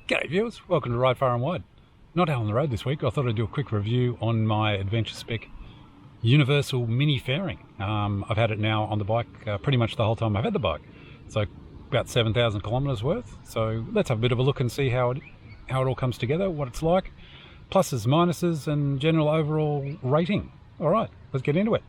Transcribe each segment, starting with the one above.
G'day viewers, welcome to Ride Far and Wide. Not out on the road this week. I thought I'd do a quick review on my Adventure Spec Universal Mini Fairing. I've had it now on the bike pretty much the whole time I've had the bike. So about 7,000 kilometers worth. So let's have a bit of a look and see how it all comes together, what it's like, pluses, minuses, and general overall rating. All right, let's get into it.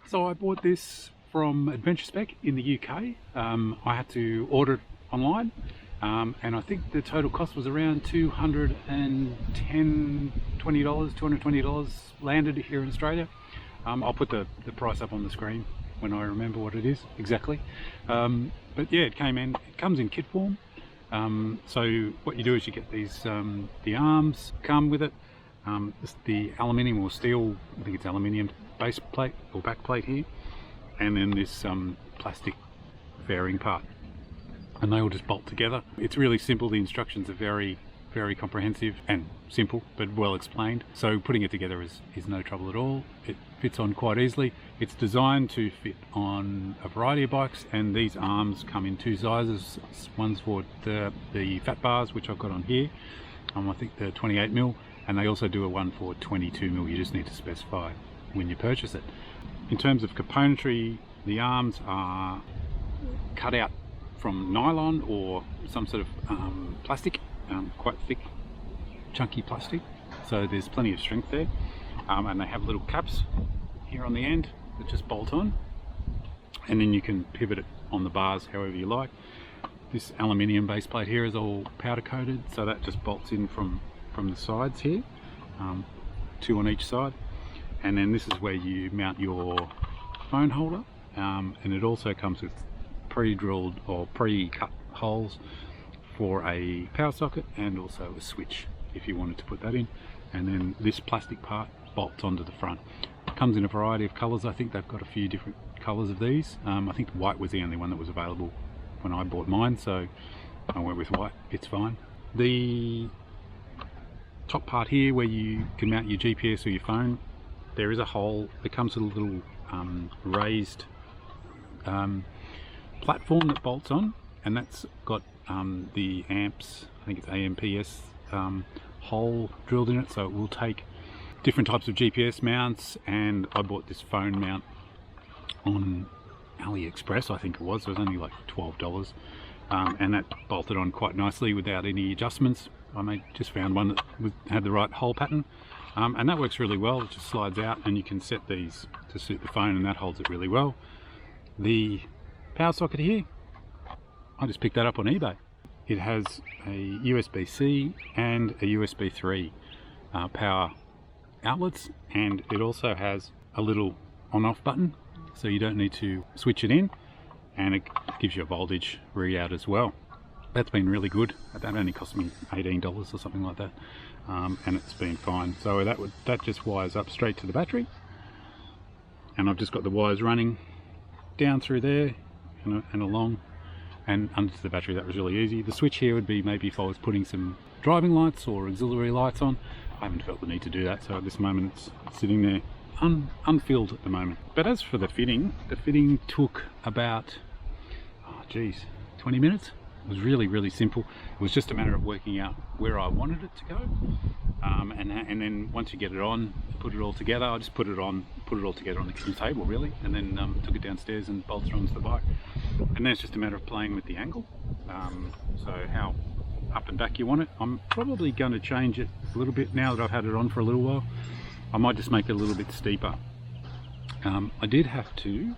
So I bought this from Adventure Spec in the UK. I had to order it online, and I think the total cost was around $220 landed here in Australia. I'll put the price up on the screen when I remember what it is exactly. But yeah, it comes in kit form. So what you do is you get these, the arms come with it. The aluminium or steel, I think it's aluminium base plate or back plate here, and then this plastic fairing part, and they all just bolt together. It's really simple. The instructions are very comprehensive and simple but well explained, so putting it together is no trouble at all. It fits on quite easily. It's designed to fit on a variety of bikes, and these arms come in two sizes. One's for the fat bars, which I've got on here, I think the 28mm, and they also do a one for 22mm. You just need to specify when you purchase it. In terms of componentry, the arms are cut out from nylon or some sort of plastic, quite thick, chunky plastic, so there's plenty of strength there. And they have little caps here on the end that just bolt on, and then you can pivot it on the bars however you like. This aluminium base plate here is all powder coated, so that just bolts in from the sides here, two on each side. And then this is where you mount your phone holder, and it also comes with pre-drilled or pre-cut holes for a power socket and also a switch if you wanted to put that in. And then this plastic part bolts onto the front. It comes in a variety of colours. I think they've got a few different colours of these. I think white was the only one that was available when I bought mine, so I went with white. It's fine. The top part here where you can mount your GPS or your phone, there is a hole that comes with a little raised platform that bolts on, and that's got the amps, I think it's AMPS hole drilled in it, so it will take different types of GPS mounts. And I bought this phone mount on AliExpress, I think it was only like $12, and that bolted on quite nicely without any adjustments. I just found one that had the right hole pattern, and that works really well. It just slides out, and you can set these to suit the phone, and that holds it really well. The power socket here, I just picked that up on eBay. It has a USB-C and a USB 3 power outlets, and it also has a little on-off button, so you don't need to switch it in, and it gives you a voltage readout as well. That's been really good. That only cost me $18 or something like that, and it's been fine. So that just wires up straight to the battery, and I've just got the wires running down through there and along and under the battery. That was really easy. The switch here would be maybe if I was putting some driving lights or auxiliary lights on. I haven't felt the need to do that, so at this moment it's sitting there unfilled at the moment. But as for the fitting took about 20 minutes. It was really simple. It was just a matter of working out where I wanted it to go, and then once you get it on, put it all together. I just put it all together on the kitchen table really, and then took it downstairs and bolted it onto the bike. And then it's just a matter of playing with the angle, so how up and back you want it. I'm probably going to change it a little bit now that I've had it on for a little while. I might just make it a little bit steeper I did have to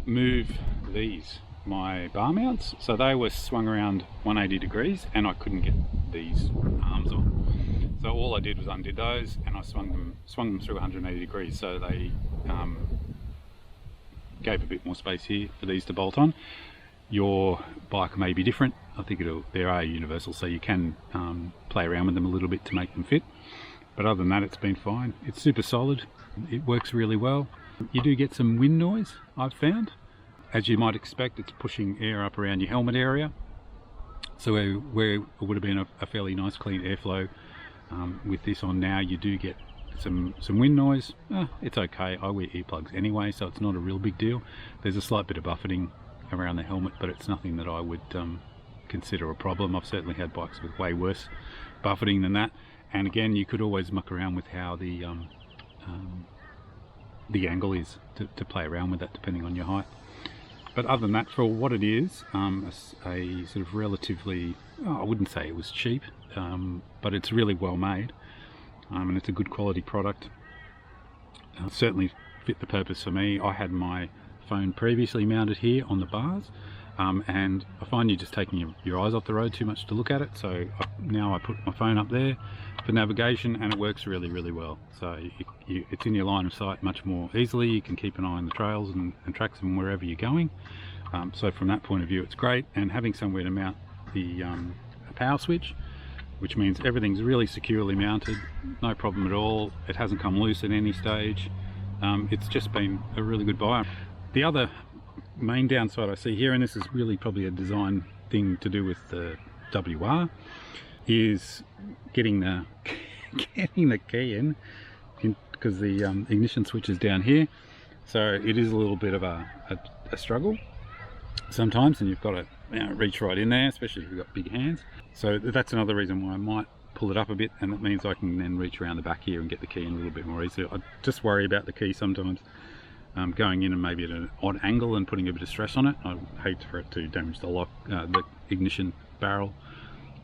move my bar mounts, so they were swung around 180 degrees and I couldn't get these arms on. So all I did was undid those and I swung them through 180 degrees, so they gave a bit more space here for these to bolt on. Your bike may be different. I think they are universal, so you can play around with them a little bit to make them fit. But other than that, it's been fine. It's super solid. It works really well. You do get some wind noise, I've found. As you might expect, it's pushing air up around your helmet area. So where it would have been a fairly nice clean airflow, with this on now, you do get some wind noise. It's okay. I wear earplugs anyway, so it's not a real big deal. There's a slight bit of buffeting around the helmet, but it's nothing that I would consider a problem. I've certainly had bikes with way worse buffeting than that. And again, you could always muck around with how the angle is to play around with that depending on your height. But other than that, for what it is, a sort of relatively, I wouldn't say it was cheap, but it's really well made, and it's a good quality product. Certainly fit the purpose for me. I had my phone previously mounted here on the bars, and I find you're just taking your eyes off the road too much to look at it, so now I put my phone up there for navigation and it works really, really well. So it's in your line of sight much more easily. You can keep an eye on the trails and tracks them wherever you're going. So from that point of view, it's great. And having somewhere to mount the power switch, which means everything's really securely mounted, no problem at all. It hasn't come loose at any stage. It's just been a really good buy. The other main downside I see here, and this is really probably a design thing to do with the WR, is getting the key in, because the ignition switch is down here, so it is a little bit of a struggle sometimes, and you've got to reach right in there, especially if you've got big hands. So that's another reason why I might pull it up a bit, and it means I can then reach around the back here and get the key in a little bit more easily. I just worry about the key sometimes going in and maybe at an odd angle and putting a bit of stress on it. I hate for it to damage the lock, the ignition barrel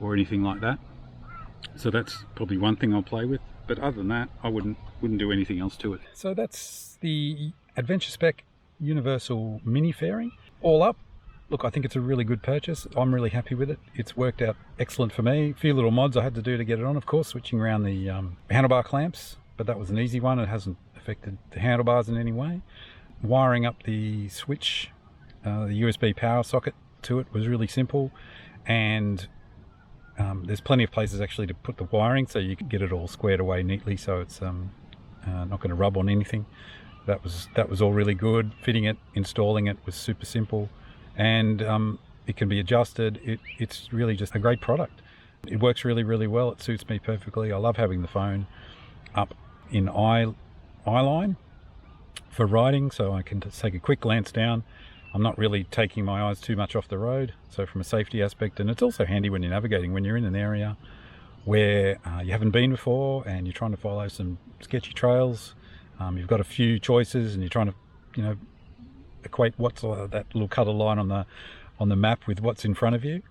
or anything like that. So that's probably one thing I'll play with, but other than that, I wouldn't do anything else to it. So that's the Adventure Spec Universal Mini Fairing. All up, look, I think it's a really good purchase. I'm really happy with it. It's worked out excellent for me. A few little mods I had to do to get it on, of course, switching around the handlebar clamps, but that was an easy one. It hasn't affected the handlebars in any way. Wiring up the switch, the USB power socket to it was really simple, and there's plenty of places actually to put the wiring, so you can get it all squared away neatly, so it's not going to rub on anything. That was all really good. Fitting it, installing it was super simple, and it can be adjusted. It's really just a great product. It works really, really well. It suits me perfectly. I love having the phone up in eye line for riding, so I can just take a quick glance down. I'm not really taking my eyes too much off the road, so from a safety aspect, and it's also handy when you're navigating, when you're in an area where you haven't been before and you're trying to follow some sketchy trails. You've got a few choices and you're trying to, equate what's that little colour line on the map with what's in front of you.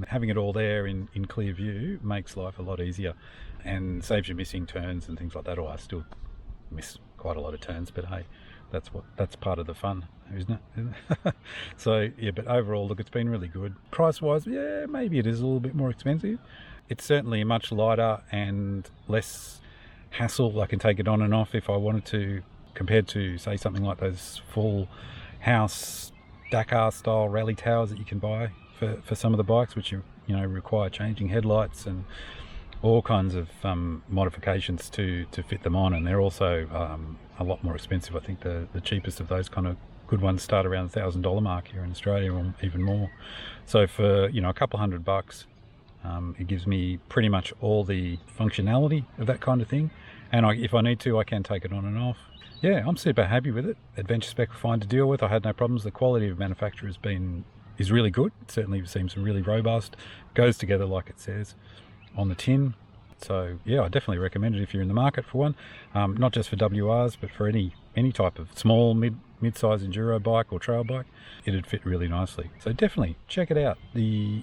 Having it all there in clear view makes life a lot easier and saves you missing turns and things like that. Or I still miss quite a lot of turns, but hey, that's part of the fun, isn't it? So yeah, but overall, look, it's been really good. Price wise, yeah, maybe it is a little bit more expensive. It's certainly much lighter and less hassle. I can take it on and off if I wanted to, compared to say something like those full house Dakar style rally towers that you can buy for some of the bikes, which require changing headlights and all kinds of modifications to fit them on, and they're also a lot more expensive. I think the cheapest of those kind of good ones start around the $1,000 mark here in Australia, or even more. So for a couple $100, it gives me pretty much all the functionality of that kind of thing, and if I need to, I can take it on and off. Yeah, I'm super happy with it. Adventure Spec were fine to deal with. I had no problems. The quality of manufacture is really good. It certainly seems really robust. Goes together like it says on the tin. So yeah, I definitely recommend it if you're in the market for one. Not just for WRs, but for any type of small, mid-size enduro bike or trail bike. It'd fit really nicely. So definitely check it out. The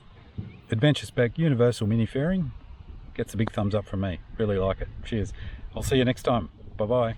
Adventure Spec Universal Mini Fairing gets a big thumbs up from me. Really like it. Cheers. I'll see you next time. Bye-bye.